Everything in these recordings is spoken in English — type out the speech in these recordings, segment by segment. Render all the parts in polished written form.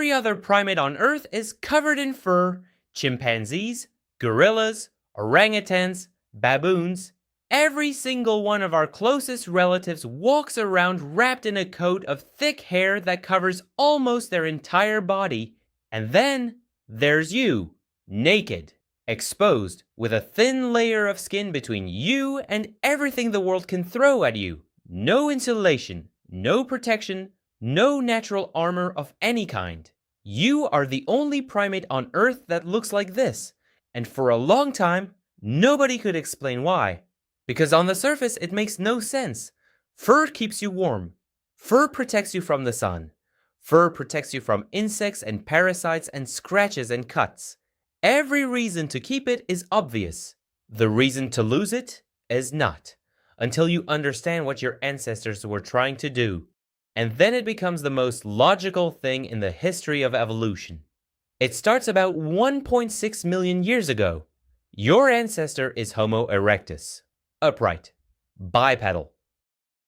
every other primate on Earth is covered in fur. Chimpanzees, gorillas, orangutans, baboons. Every single one of our closest relatives walks around wrapped in a coat of thick hair that covers almost their entire body. And then there's you, naked, exposed, with a thin layer of skin between you and everything the world can throw at you. No insulation, no protection, no natural armor of any kind. You are the only primate on Earth that looks like this, and for a long time, nobody could explain why. Because on the surface, it makes no sense. Fur keeps you warm. Fur protects you from the sun. Fur protects you from insects and parasites and scratches and cuts. Every reason to keep it is obvious. The reason to lose it is not, until you understand what your ancestors were trying to do. And then it becomes the most logical thing in the history of evolution. It starts about 1.6 million years ago. Your ancestor is Homo erectus. Upright, bipedal,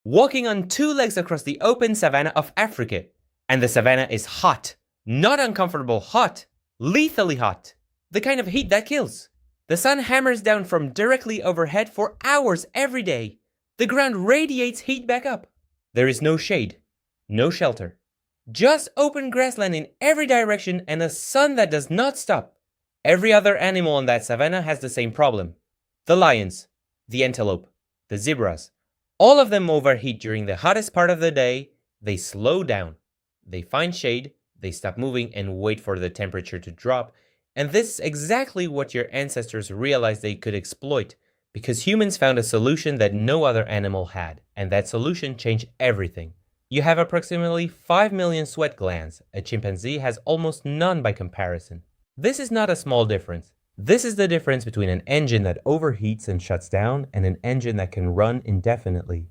walking on two legs across the open savanna of Africa. And the savanna is hot, not uncomfortable hot, lethally hot, the kind of heat that kills. The sun hammers down from directly overhead for hours every day. The ground radiates heat back up. There is no shade, no shelter, just open grassland in every direction and a sun that does not stop. Every other animal in that savanna has the same problem. The lions, the antelope, the zebras, all of them overheat during the hottest part of the day. They slow down, they find shade, they stop moving and wait for the temperature to drop. And this is exactly what your ancestors realized they could exploit, because humans found a solution that no other animal had, and that solution changed everything. You have approximately 5 million sweat glands. A chimpanzee has almost none by comparison. This is not a small difference. This is the difference between an engine that overheats and shuts down and an engine that can run indefinitely.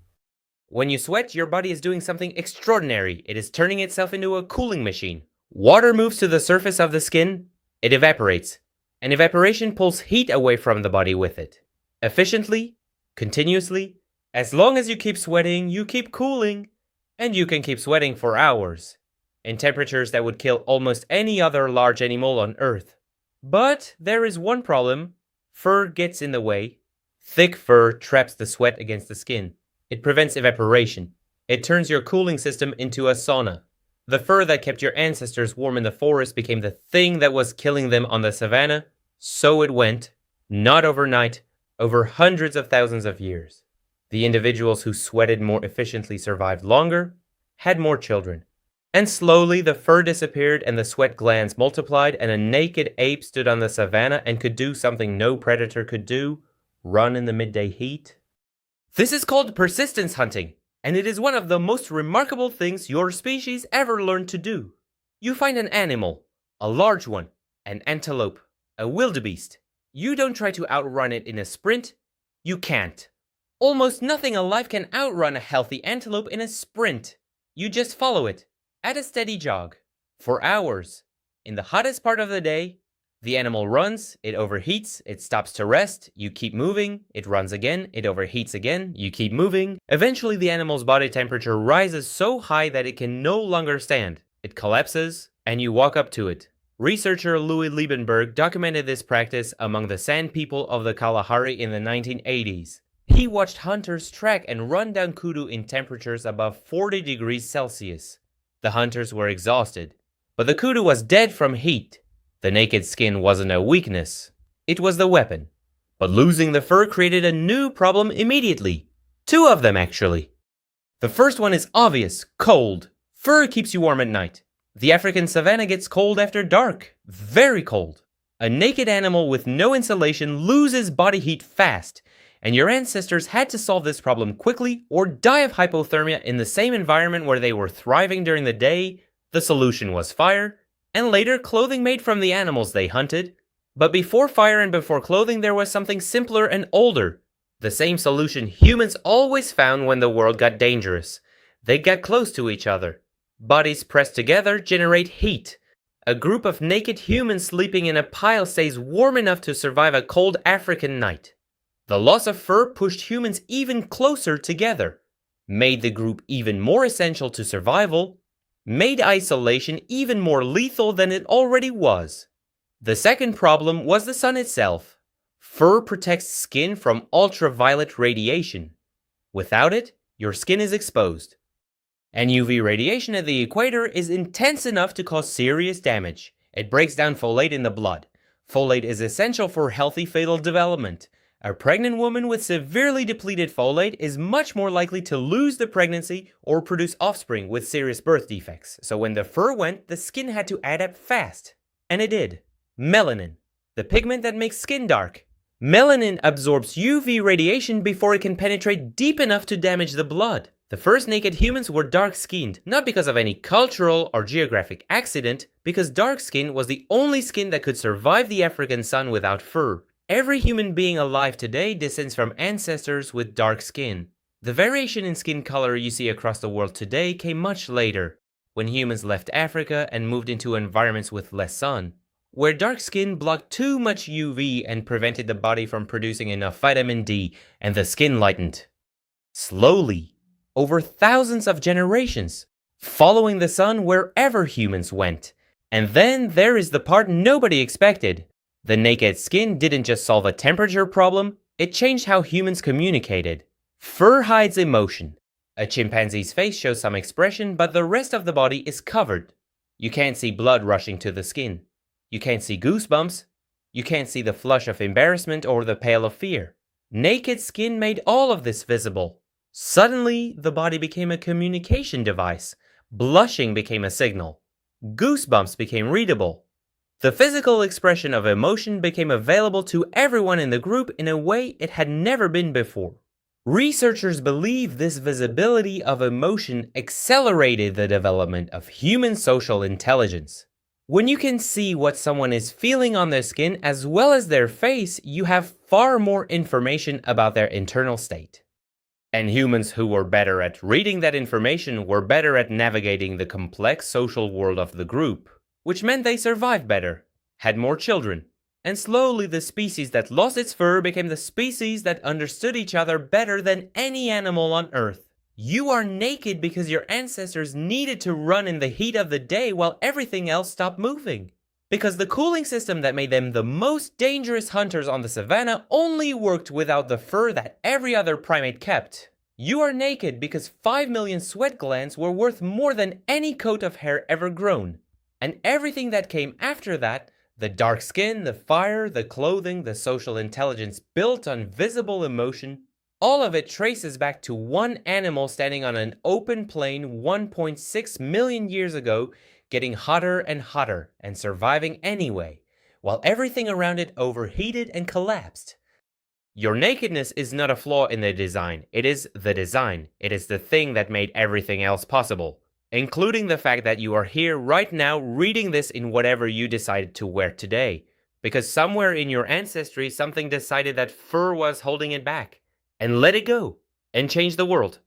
When you sweat, your body is doing something extraordinary. It is turning itself into a cooling machine. Water moves to the surface of the skin, it evaporates, and evaporation pulls heat away from the body with it. Efficiently, continuously, as long as you keep sweating, you keep cooling, and you can keep sweating for hours, in temperatures that would kill almost any other large animal on Earth. But there is one problem. Fur gets in the way. Thick fur traps the sweat against the skin. It prevents evaporation. It turns your cooling system into a sauna. The fur that kept your ancestors warm in the forest became the thing that was killing them on the savanna. So it went, not overnight, over hundreds of thousands of years. The individuals who sweated more efficiently survived longer, had more children. And slowly the fur disappeared and the sweat glands multiplied, and a naked ape stood on the savanna and could do something no predator could do: run in the midday heat. This is called persistence hunting, and it is one of the most remarkable things your species ever learned to do. You find an animal, a large one, an antelope, a wildebeest. You don't try to outrun it in a sprint. You can't. Almost nothing alive can outrun a healthy antelope in a sprint. You just follow it at a steady jog for hours. In the hottest part of the day, the animal runs, it overheats, it stops to rest, you keep moving, it runs again, it overheats again, you keep moving. Eventually the animal's body temperature rises so high that it can no longer stand. It collapses, and you walk up to it. Researcher Louis Liebenberg documented this practice among the Sand people of the Kalahari in the 1980s. He watched hunters track and run down kudu in temperatures above 40 degrees Celsius. The hunters were exhausted, but the kudu was dead from heat. The naked skin wasn't a weakness, it was the weapon. But losing the fur created a new problem immediately. Two of them, actually. The first one is obvious: cold. Fur keeps you warm at night. The African savanna gets cold after dark. Very cold. A naked animal with no insulation loses body heat fast, and your ancestors had to solve this problem quickly or die of hypothermia in the same environment where they were thriving during the day. The solution was fire, and later clothing made from the animals they hunted. But before fire and before clothing, there was something simpler and older. The same solution humans always found when the world got dangerous. They got close to each other. Bodies pressed together generate heat. A group of naked humans sleeping in a pile stays warm enough to survive a cold African night. The loss of fur pushed humans even closer together, made the group even more essential to survival. made isolation even more lethal than it already was. The second problem was the sun itself. Fur protects skin from ultraviolet radiation. Without it, your skin is exposed. And UV radiation at the equator is intense enough to cause serious damage. It breaks down folate in the blood. Folate is essential for healthy fetal development. A pregnant woman with severely depleted folate is much more likely to lose the pregnancy or produce offspring with serious birth defects. So when the fur went, the skin had to adapt fast. And it did. Melanin, the pigment that makes skin dark. Melanin absorbs UV radiation before it can penetrate deep enough to damage the blood. The first naked humans were dark-skinned, not because of any cultural or geographic accident, because dark skin was the only skin that could survive the African sun without fur. Every human being alive today descends from ancestors with dark skin. The variation in skin color you see across the world today came much later, when humans left Africa and moved into environments with less sun, where dark skin blocked too much UV and prevented the body from producing enough vitamin D, and the skin lightened. Slowly, over thousands of generations, following the sun wherever humans went. And then there is the part nobody expected. The naked skin didn't just solve a temperature problem, it changed how humans communicated. Fur hides emotion. A chimpanzee's face shows some expression, but the rest of the body is covered. You can't see blood rushing to the skin. You can't see goosebumps. You can't see the flush of embarrassment or the pale of fear. Naked skin made all of this visible. Suddenly, the body became a communication device. Blushing became a signal. Goosebumps became readable. The physical expression of emotion became available to everyone in the group in a way it had never been before. Researchers believe this visibility of emotion accelerated the development of human social intelligence. When you can see what someone is feeling on their skin as well as their face, you have far more information about their internal state. And humans who were better at reading that information were better at navigating the complex social world of the group, which meant they survived better, had more children, and slowly the species that lost its fur became the species that understood each other better than any animal on Earth. You are naked because your ancestors needed to run in the heat of the day while everything else stopped moving. Because the cooling system that made them the most dangerous hunters on the savannah only worked without the fur that every other primate kept. You are naked because 5 million sweat glands were worth more than any coat of hair ever grown. And everything that came after that, the dark skin, the fire, the clothing, the social intelligence built on visible emotion, all of it traces back to one animal standing on an open plain 1.6 million years ago, getting hotter and hotter and surviving anyway, while everything around it overheated and collapsed. Your nakedness is not a flaw in the design, it is the design. It is the thing that made everything else possible, including the fact that you are here right now reading this in whatever you decided to wear today, because somewhere in your ancestry something decided that fur was holding it back, and let it go, and change the world.